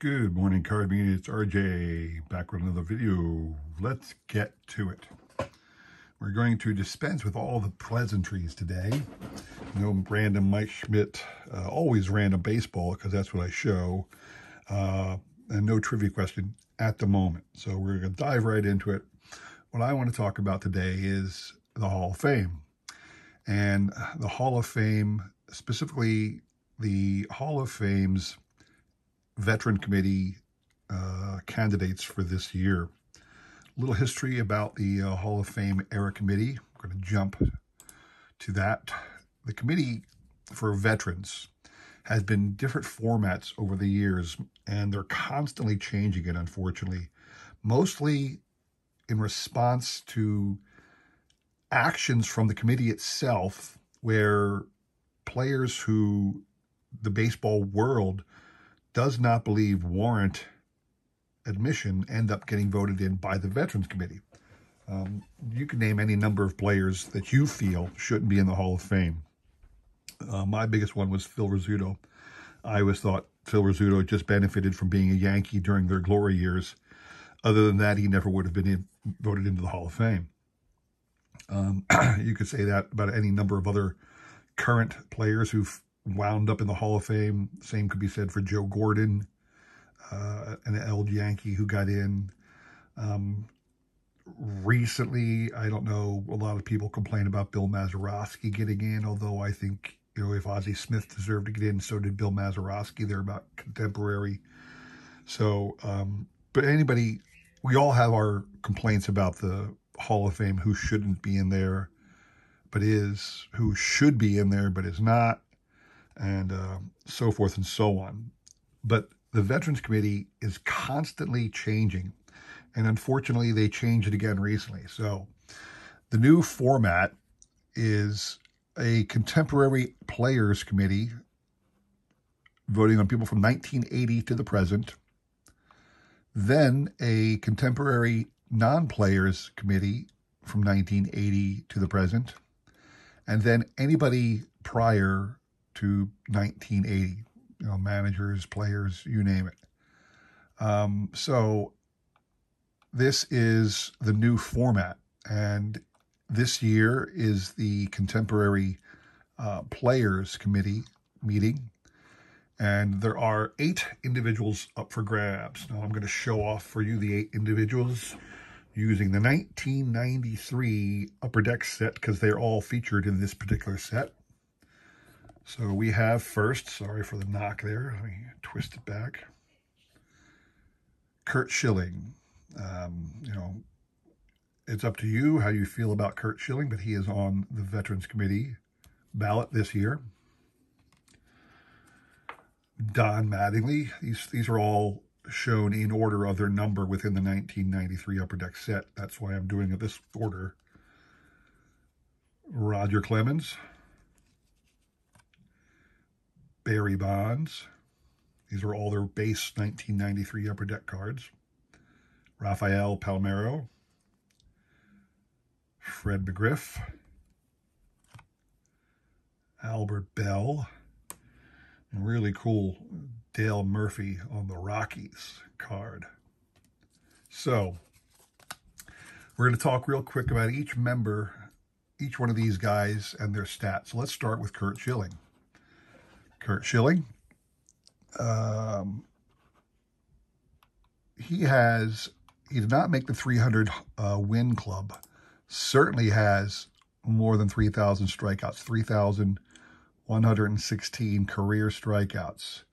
Good morning, Card Media. It's RJ back with another video. Let's get to it. We're going to dispense with all the pleasantries today. No random Mike Schmidt, always random baseball because that's what I show, and no trivia question at the moment. So we're going to dive right into it. What I want to talk about today is the Hall of Fame. And the Hall of Fame, specifically the Hall of Fame's Veteran Committee candidates for this year. A little history about the Hall of Fame era committee. I'm going to jump to that. The committee for veterans has been different formats over the years, and they're constantly changing it, unfortunately, mostly in response to actions from the committee itself, where players who the baseball world does not believe warrant admission end up getting voted in by the Veterans Committee. You can name any number of players that you feel shouldn't be in the Hall of Fame. My biggest one was Phil Rizzuto. I always thought Phil Rizzuto just benefited from being a Yankee during their glory years. Other than that, he never would have been voted into the Hall of Fame. You could say that about any number of other current players who've wound up in the Hall of Fame. Same could be said for Joe Gordon, an old Yankee who got in. Recently, I don't know, a lot of people complain about Bill Mazeroski getting in, although I think, if Ozzie Smith deserved to get in, so did Bill Mazeroski. They're about contemporary. So, but anybody, we all have our complaints about the Hall of Fame, who shouldn't be in there, but is, who should be in there, but is not, and so forth and so on. But the Veterans Committee is constantly changing, and unfortunately they changed it again recently. So the new format is a contemporary players committee voting on people from 1980 to the present, then a contemporary non-players committee from 1980 to the present, and then anybody prior to 1980, managers, players, you name it. So this is the new format, and this year is the contemporary players committee meeting, and there are 8 individuals up for grabs. Now I'm going to show off for you the 8 individuals using the 1993 Upper Deck set, because they're all featured in this particular set. So we have first, sorry for the knock there, let me twist it back, Curt Schilling. It's up to you how you feel about Curt Schilling, but he is on the Veterans Committee ballot this year. Don Mattingly, these are all shown in order of their number within the 1993 Upper Deck set. That's why I'm doing it this order. Roger Clemens. Barry Bonds. These are all their base 1993 Upper Deck cards. Rafael Palmeiro. Fred McGriff. Albert Bell. And really cool Dale Murphy on the Rockies card. So, we're going to talk real quick about each member, each one of these guys and their stats. So let's start with Curt Schilling. Curt Schilling, he did not make the 300 win club, certainly has more than 3,000 strikeouts, 3,116 career strikeouts.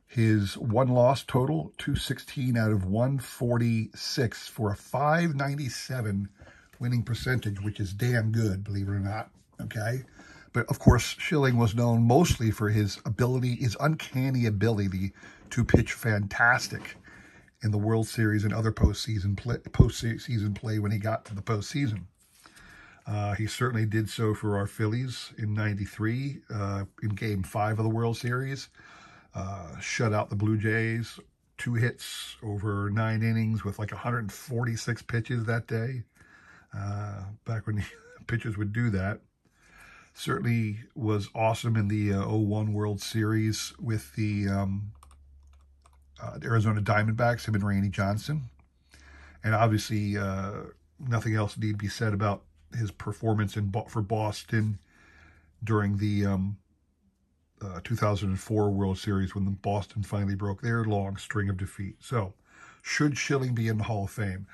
His one-loss total, 216 out of 146 for a 597 winning percentage, which is damn good, believe it or not, okay? But, of course, Schilling was known mostly for his ability, his uncanny ability to pitch fantastic in the World Series and other postseason play when he got to the postseason. He certainly did so for our Phillies in '93 in Game 5 of the World Series. Shut out the Blue Jays, 2 hits over 9 innings with like 146 pitches that day, back when the pitchers would do that. Certainly was awesome in the 01 World Series with the The Arizona Diamondbacks have been Randy Johnson. And obviously, nothing else need to be said about his performance for Boston during the 2004 World Series when the Boston finally broke their long string of defeat. So, should Schilling be in the Hall of Fame?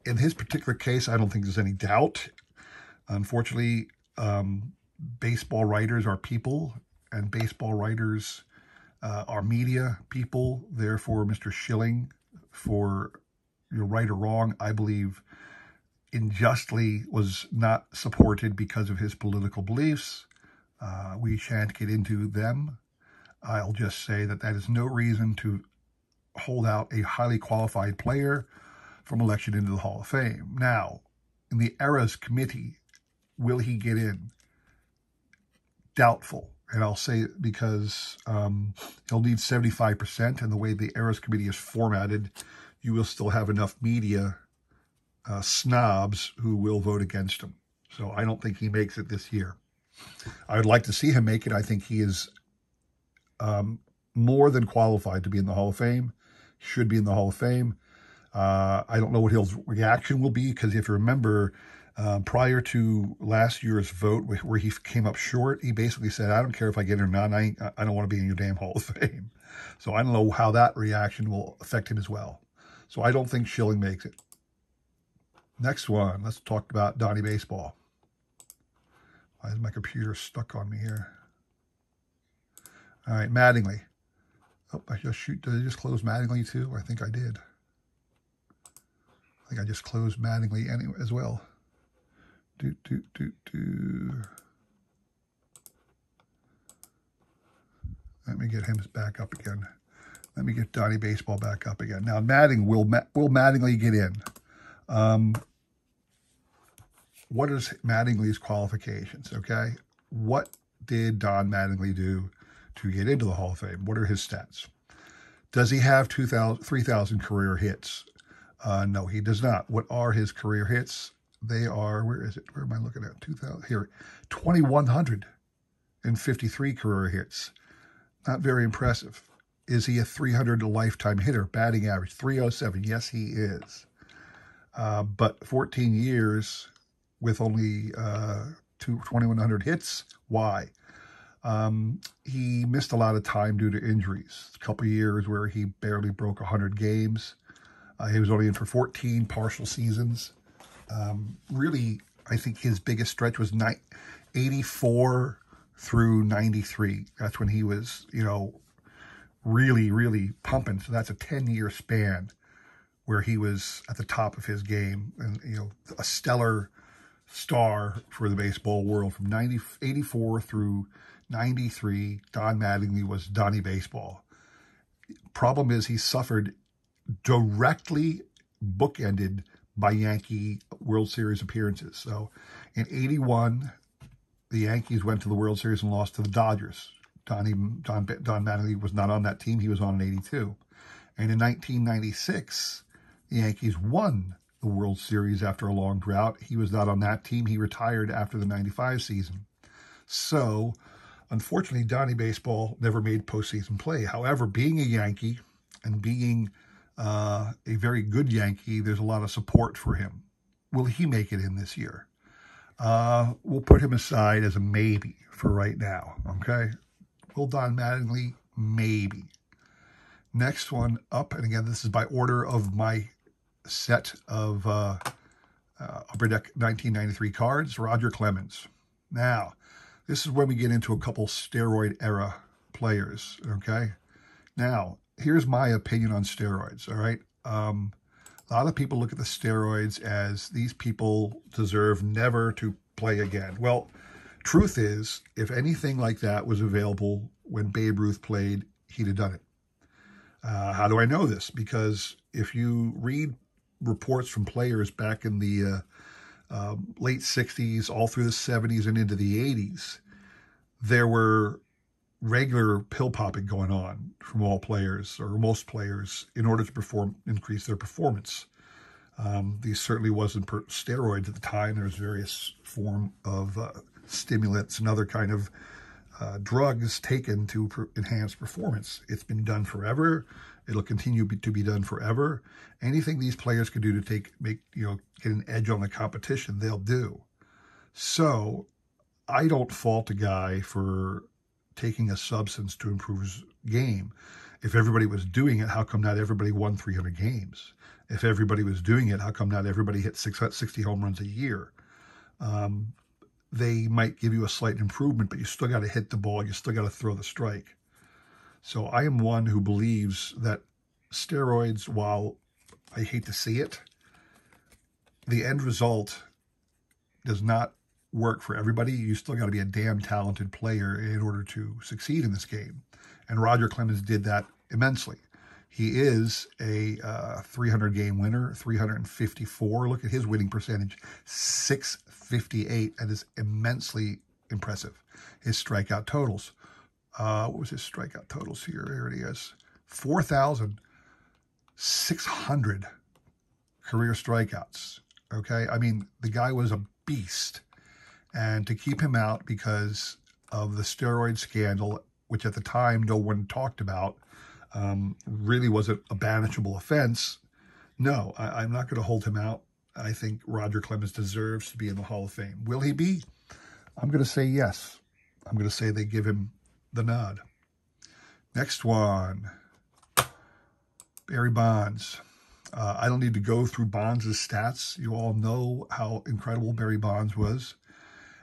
In his particular case, I don't think there's any doubt. Unfortunately, baseball writers are people, and baseball writers are media people. Therefore, Mr. Schilling, for you're right or wrong, I believe unjustly was not supported because of his political beliefs. We shan't get into them. I'll just say that that is no reason to hold out a highly qualified player from election into the Hall of Fame. Now, in the Eras Committee, will he get in? Doubtful. And I'll say it because he'll need 75%, and the way the Eras Committee is formatted, you will still have enough media snobs who will vote against him. So I don't think he makes it this year. I would like to see him make it. I think he is more than qualified to be in the Hall of Fame. Should be in the Hall of Fame. I don't know what his reaction will be, because if you remember, prior to last year's vote where he came up short, he basically said, I don't care if I get it or not, I don't want to be in your damn Hall of Fame. So I don't know how that reaction will affect him as well. So I don't think Schilling makes it. Next one, let's talk about Donnie Baseball. Why is my computer stuck on me here? All right, Mattingly. Oh, did I just close Mattingly too? I think I did. I think I just closed Mattingly anyway as well. Let me get him back up again. Let me get Donnie Baseball back up again. Now, will Mattingly get in? What is Mattingly's qualifications, okay? What did Don Mattingly do to get into the Hall of Fame? What are his stats? Does he have 3,000 career hits? No, he does not. What are his career hits? They are, where is it? Where am I looking at? 2,000, here, 2,153 career hits. Not very impressive. Is he a 300 lifetime hitter? Batting average, 307. Yes, he is. But 14 years with only 2,100 hits. Why? He missed a lot of time due to injuries. A couple of years where he barely broke 100 games. He was only in for 14 partial seasons. Really, I think his biggest stretch was 84 through 93. That's when he was, really, really pumping. So that's a 10-year span where he was at the top of his game and, a stellar star for the baseball world. From 84 through 93, Don Mattingly was Donnie Baseball. Problem is he suffered directly bookended by Yankee World Series appearances. So in 81, the Yankees went to the World Series and lost to the Dodgers. Don Mattingly was not on that team. He was on in 82. And in 1996, the Yankees won the World Series after a long drought. He was not on that team. He retired after the 95 season. So, unfortunately, Donnie Baseball never made postseason play. However, being a Yankee and being a very good Yankee, there's a lot of support for him. Will he make it in this year? We'll put him aside as a maybe for right now, okay? Will Don Mattingly? Maybe. Next one up, and again, this is by order of my set of Upper Deck 1993 cards, Roger Clemens. Now, this is when we get into a couple steroid era players, okay? Now, here's my opinion on steroids, all right? A lot of people look at the steroids as these people deserve never to play again. Well, truth is, if anything like that was available when Babe Ruth played, he'd have done it. How do I know this? Because if you read reports from players back in the late 60s, all through the 70s and into the 80s, there were regular pill popping going on from all players or most players in order to increase their performance. These certainly wasn't steroids at the time. There was various form of stimulants and other kind of drugs taken to enhance performance. It's been done forever. It'll continue to be done forever. Anything these players can do to get an edge on the competition, they'll do. So I don't fault a guy for taking a substance to improve his game. If everybody was doing it, how come not everybody won 300 games? If everybody was doing it, how come not everybody hit 60 home runs a year? They might give you a slight improvement, but you still got to hit the ball. You still got to throw the strike. So I am one who believes that steroids, while I hate to see it, the end result does not work for everybody. You still got to be a damn talented player in order to succeed in this game. And Roger Clemens did that immensely. He is a 300-game winner, 354. Look at his winning percentage, 658. That is immensely impressive. His strikeout totals. What was his strikeout totals here? Here it is. 4,600 career strikeouts. Okay? I mean, the guy was a beast. And to keep him out because of the steroid scandal, which at the time no one talked about, really wasn't a banishable offense. No, I'm not going to hold him out. I think Roger Clemens deserves to be in the Hall of Fame. Will he be? I'm going to say yes. I'm going to say they give him the nod. Next one, Barry Bonds. I don't need to go through Bonds' stats. You all know how incredible Barry Bonds was.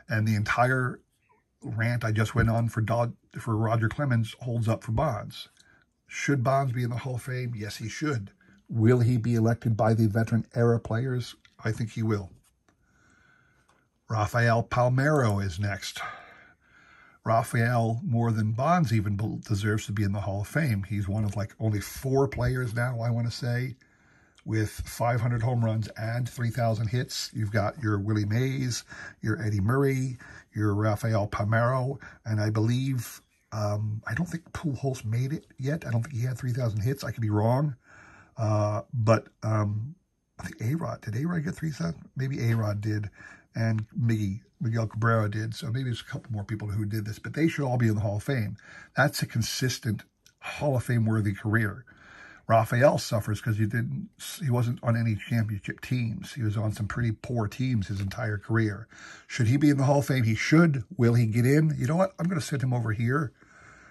And the entire rant I just went on for Roger Clemens holds up for Bonds. Should Bonds be in the Hall of Fame? Yes, he should. Will he be elected by the veteran era players? I think he will. Rafael Palmeiro is next. Rafael, more than Bonds even, deserves to be in the Hall of Fame. He's one of like only 4 players now, I want to say, with 500 home runs and 3,000 hits. You've got your Willie Mays, your Eddie Murray, your Rafael Palmeiro, and I believe, I don't think Pujols made it yet. I don't think he had 3,000 hits. I could be wrong. But I think A-Rod, did A-Rod get 3,000? Maybe A-Rod did, and Miguel Cabrera did. So maybe there's a couple more people who did this, but they should all be in the Hall of Fame. That's a consistent Hall of Fame worthy career. Rafael suffers because he wasn't on any championship teams. He was on some pretty poor teams his entire career. Should he be in the Hall of Fame? He should. Will he get in? You know what? I'm going to send him over here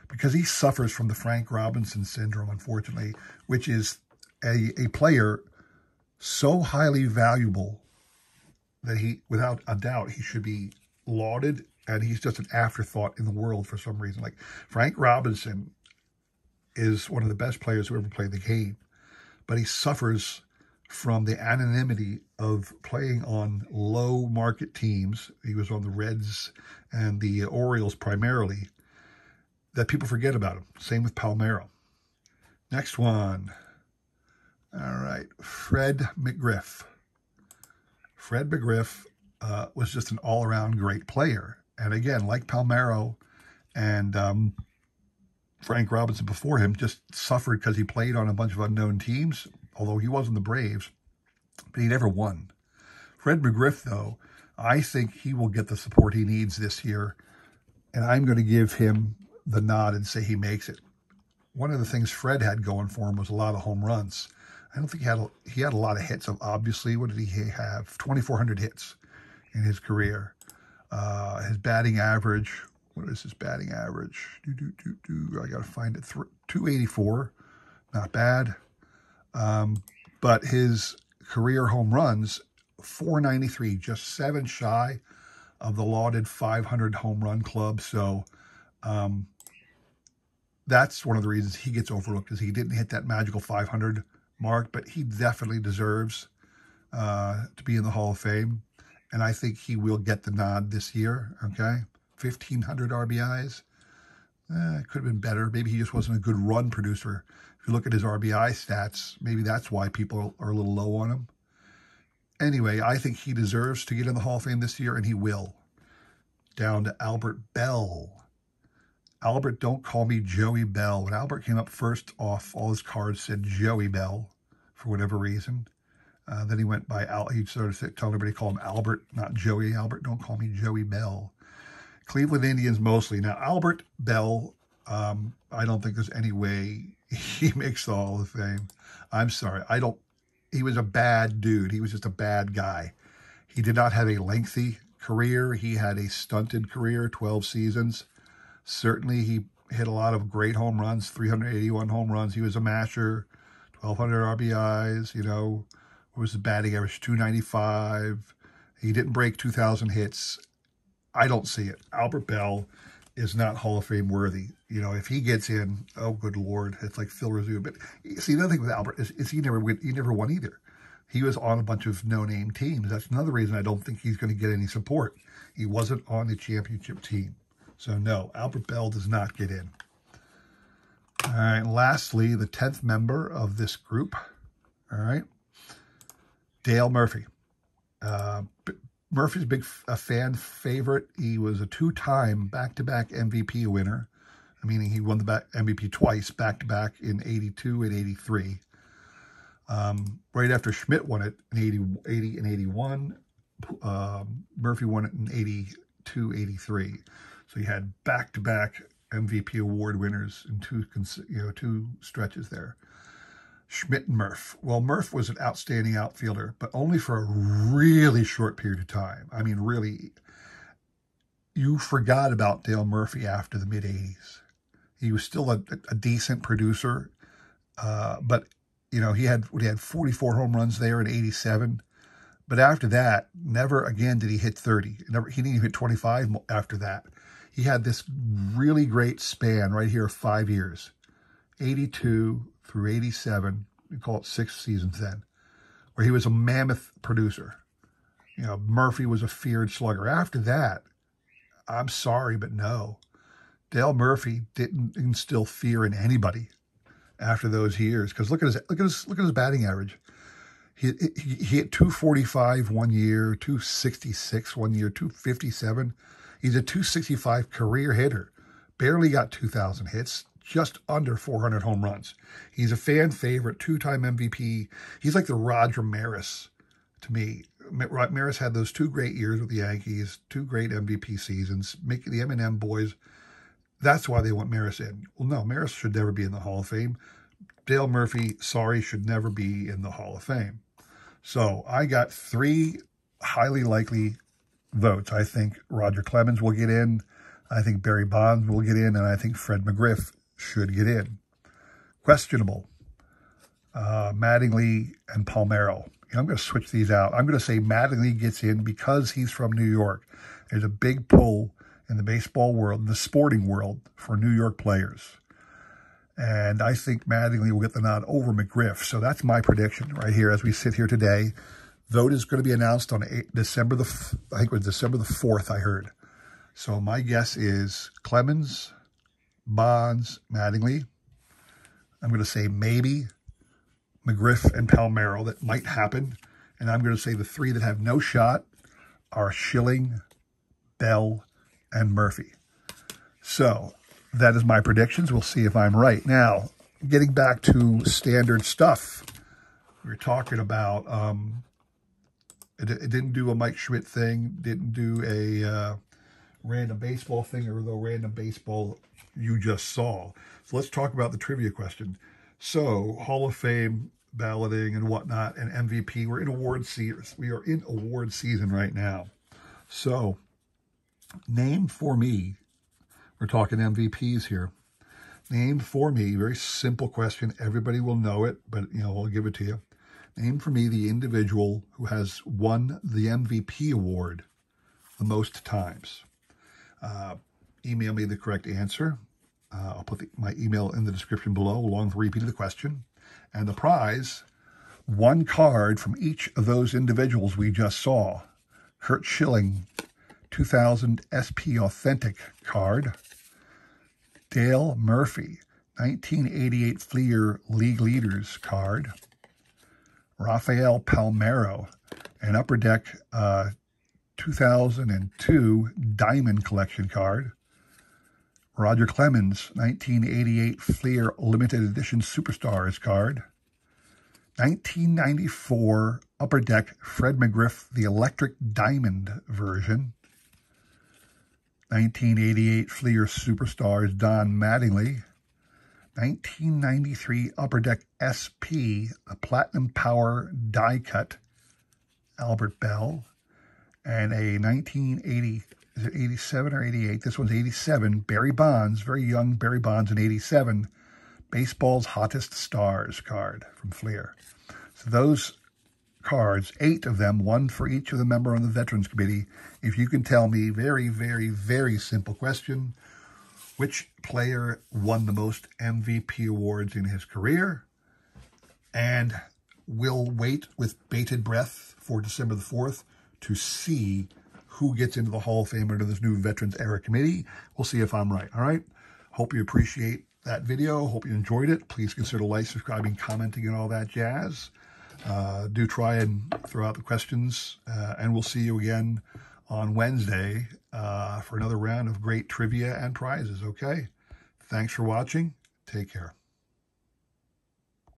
because he suffers from the Frank Robinson syndrome, unfortunately, which is a player so highly valuable that without a doubt, he should be lauded, and he's just an afterthought in the world for some reason. Like Frank Robinson is one of the best players who ever played the game, but he suffers from the anonymity of playing on low market teams. He was on the Reds and the Orioles primarily, that people forget about him. Same with Palmeiro. Next one. All right, Fred McGriff. Fred McGriff was just an all-around great player. And again, like Palmeiro and Frank Robinson before him, just suffered because he played on a bunch of unknown teams, although he wasn't the Braves, but he never won. Fred McGriff, though, I think he will get the support he needs this year, and I'm going to give him the nod and say he makes it. One of the things Fred had going for him was a lot of home runs. I don't think he had a lot of hits. Obviously, what did he have? 2,400 hits in his career. His batting average, what is his batting average? I got to find it. 284, not bad. But his career home runs, 493, just 7 shy of the lauded 500 home run club. So that's one of the reasons he gets overlooked, is he didn't hit that magical 500 mark, but he definitely deserves to be in the Hall of Fame. And I think he will get the nod this year, okay? 1,500 RBIs. It could have been better. Maybe he just wasn't a good run producer. If you look at his RBI stats, maybe that's why people are a little low on him. Anyway, I think he deserves to get in the Hall of Fame this year, and he will. Down to Albert Bell. Albert, don't call me Joey Bell. When Albert came up first off, all his cards said Joey Bell for whatever reason. Then he went by, he started telling everybody to call him Albert, not Joey. Albert, don't call me Joey Bell. Cleveland Indians mostly. Now, Albert Bell, I don't think there's any way he makes the Hall of Fame. I'm sorry. He was a bad dude. He was just a bad guy. He did not have a lengthy career. He had a stunted career, 12 seasons. Certainly, he hit a lot of great home runs, 381 home runs. He was a masher, 1,200 RBIs, what was the batting average, 295. He didn't break 2,000 hits. I don't see it. Albert Bell is not Hall of Fame worthy. If he gets in, oh, good Lord, it's like Phil Rizzuto. But see, the other thing with Albert is he never won either. He was on a bunch of no-name teams. That's another reason I don't think he's going to get any support. He wasn't on the championship team. So, no, Albert Bell does not get in. All right, and lastly, the 10th member of this group, all right, Dale Murphy. Murphy's a fan favorite. He was a two-time back-to-back MVP winner, meaning he won the MVP twice, back-to-back in 82 and 83. Right after Schmidt won it in 80 and 81, Murphy won it in 82, 83. So he had back-to-back MVP award winners in two stretches there. Schmidt and Murph. Well, Murph was an outstanding outfielder, but only for a really short period of time. I mean, really, you forgot about Dale Murphy after the mid-'80s. He was still a decent producer, but, he had 44 home runs there in 87. But after that, never again did he hit 30. He didn't even hit 25 after that. He had this really great span right here of 5 years, 82 through 87, we call it 6 seasons then, where he was a mammoth producer. Murphy was a feared slugger. After that, I'm sorry, but no. Dale Murphy didn't instill fear in anybody after those years. Because look at his batting average. He hit 245 one year, 266 one year, 257. He's a 265 career hitter. Barely got 2,000 hits. Just under 400 home runs. He's a fan favorite, two-time MVP. He's like the Roger Maris to me. Maris had those 2 great years with the Yankees, 2 great MVP seasons, making the M&M boys. That's why they want Maris in. Well, no, Maris should never be in the Hall of Fame. Dale Murphy, sorry, should never be in the Hall of Fame. So I got 3 highly likely votes. I think Roger Clemens will get in. I think Barry Bonds will get in. And I think Fred McGriff should get in. Questionable. Mattingly and Palmeiro. I'm going to switch these out. I'm going to say Mattingly gets in because he's from New York. There's a big pull in the baseball world, the sporting world, for New York players. And I think Mattingly will get the nod over McGriff. So that's my prediction right here as we sit here today. Vote is going to be announced on December the 4th, I heard. So my guess is Clemens, Bonds, Mattingly. I'm going to say maybe McGriff and Palmeiro. That might happen. And I'm going to say the 3 that have no shot are Schilling, Bell, and Murphy. So that is my predictions. We'll see if I'm right. Now, getting back to standard stuff, we were talking about, it didn't do a Mike Schmidt thing, didn't do a random baseball thing, or the random baseball you just saw. So let's talk about the trivia question. So Hall of Fame balloting and whatnot, and MVP. We're in award season. We are in award season right now. So name for me. We're talking MVPs here. Name for me. Very simple question. Everybody will know it, but I'll give it to you. Name for me the individual who has won the MVP award the most times. Email me the correct answer. I'll put my email in the description below, along with a repeat of the question. And the prize, 1 card from each of those individuals we just saw. Curt Schilling, 2000 SP Authentic card. Dale Murphy, 1988 Fleer League Leaders card. Rafael Palmeiro, an Upper Deck 2002 Diamond Collection card. Roger Clemens, 1988 Fleer Limited Edition Superstars card. 1994 Upper Deck Fred McGriff, the Electric Diamond version. 1988 Fleer Superstars, Don Mattingly. 1993 Upper Deck SP, the Platinum Power die cut, Albert Bell. And a 1980, is it 87 or 88? This one's 87, Barry Bonds, very young Barry Bonds in 87, Baseball's Hottest Stars card from Fleer. So those cards, 8 of them, 1 for each of the member on the Veterans Committee. If you can tell me, very, very, very simple question, which player won the most MVP awards in his career? And we'll wait with bated breath for December the 4th to see who gets into the Hall of Fame under this new Veterans Era Committee. We'll see if I'm right, all right? Hope you appreciate that video. Hope you enjoyed it. Please consider like, subscribing, commenting, and all that jazz. Do try and throw out the questions, and we'll see you again on Wednesday for another round of great trivia and prizes, okay? Thanks for watching. Take care.